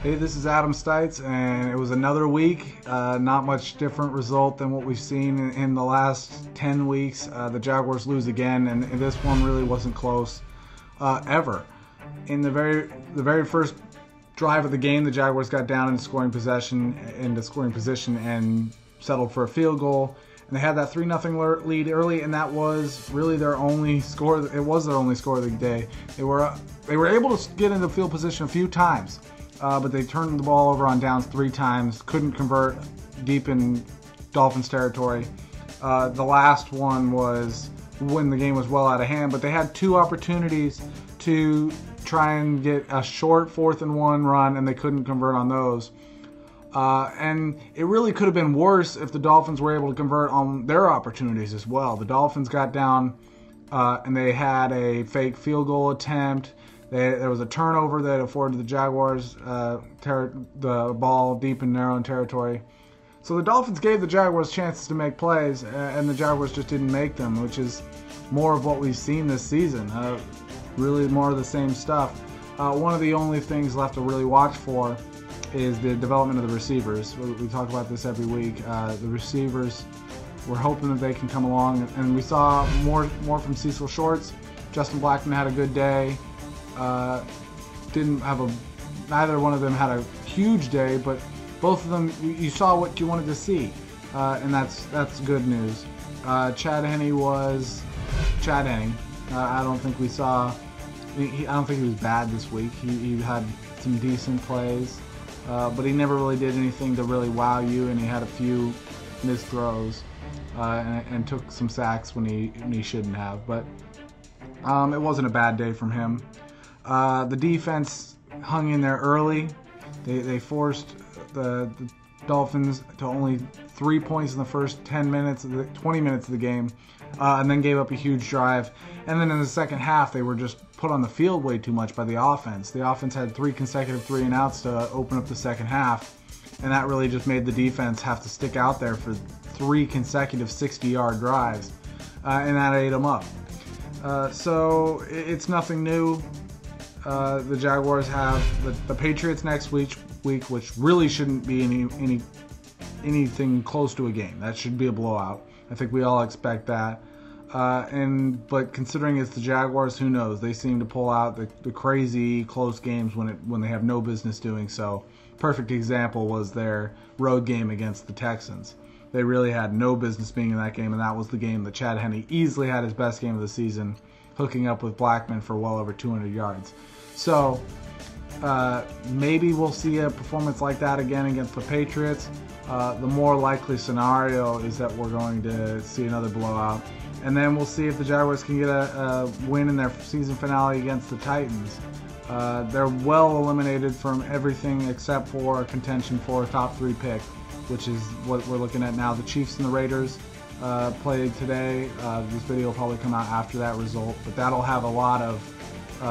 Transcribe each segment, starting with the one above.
Hey, this is Adam Stites, and it was another week. Not much different result than what we've seen in the last 10 weeks. The Jaguars lose again, and this one really wasn't close ever. In the very first drive of the game, the Jaguars got down into scoring position and settled for a field goal. And they had that 3-0 lead early, and that was really their only score. It was their only score of the day. They were able to get into field position a few times. But they turned the ball over on downs 3 times, couldn't convert deep in Dolphins territory. The last one was when the game was well out of hand, but they had 2 opportunities to try and get a short 4th and 1 run, and they couldn't convert on those. And it really could have been worse if the Dolphins were able to convert on their opportunities as well. The Dolphins got down, and they had a fake field goal attempt. There was a turnover that afforded the Jaguars the ball deep and narrow in territory. So the Dolphins gave the Jaguars chances to make plays, and the Jaguars just didn't make them, which is more of what we've seen this season. Really more of the same stuff. One of the only things left to really watch for is the development of the receivers. We talk about this every week. The receivers, we're hoping that they can come along, and we saw more from Cecil Shorts. Justin Blackmon had a good day. Neither one of them had a huge day, but both of them, you saw what you wanted to see, and that's good news. Chad Henne was Chad Henne. I don't think we saw. I don't think he was bad this week. He had some decent plays, but he never really did anything to really wow you, and he had a few missed throws, and took some sacks when he shouldn't have. But it wasn't a bad day from him. The defense hung in there early. They forced the Dolphins to only 3 points in the first 20 minutes of the game, and then gave up a huge drive. And then in the second half, they were just put on the field way too much by the offense. The offense had 3 consecutive 3-and-outs to open up the second half, and that really just made the defense have to stick out there for 3 consecutive 60-yard drives, and that ate them up. So it's nothing new. The Jaguars have the Patriots next week, which really shouldn't be anything close to a game. That should be a blowout. I think we all expect that. But considering it's the Jaguars, who knows? They seem to pull out the crazy close games when they have no business doing so. Perfect example was their road game against the Texans. They really had no business being in that game, and that was the game that Chad Henne easily had his best game of the season, hooking up with Blackmon for well over 200 yards. So maybe we'll see a performance like that again against the Patriots. The more likely scenario is that we're going to see another blowout. And then we'll see if the Jaguars can get a win in their season finale against the Titans. They're well eliminated from everything except for contention for a top 3 pick, which is what we're looking at now. The Chiefs and the Raiders played today. This video will probably come out after that result, but that'll have a lot of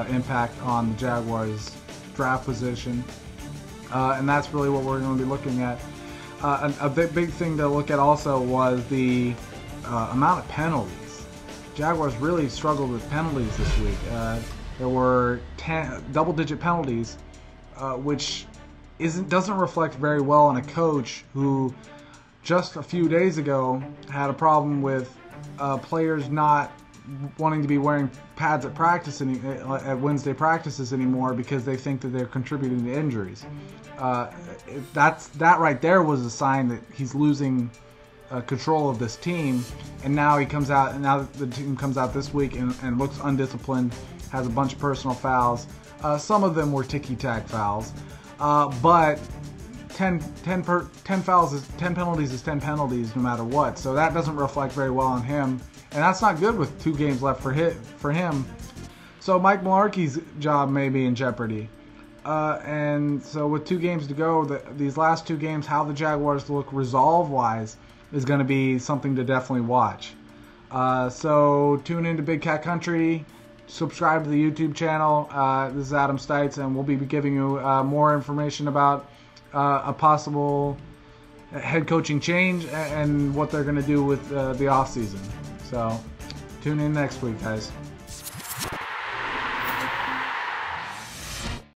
impact on the Jaguars' draft position, and that's really what we're going to be looking at. A big thing to look at also was the amount of penalties. Jaguars really struggled with penalties this week. There were 10 double-digit penalties, which doesn't reflect very well on a coach who just a few days ago had a problem with players not wanting to be wearing pads at practice at Wednesday practices anymore because they think that they're contributing to injuries. That right there was a sign that he's losing control of this team, and now the team comes out this week and looks undisciplined, has a bunch of personal fouls. Some of them were ticky-tack fouls, but 10 penalties is 10 penalties no matter what. So that doesn't reflect very well on him, and that's not good with 2 games left for him. So Mike Mularkey's job may be in jeopardy. And so with 2 games to go, these last 2 games, how the Jaguars look resolve-wise is going to be something to definitely watch. So tune into Big Cat Country. Subscribe to the YouTube channel. This is Adam Stites, and we'll be giving you more information about a possible head coaching change and what they're going to do with the offseason. So tune in next week, guys.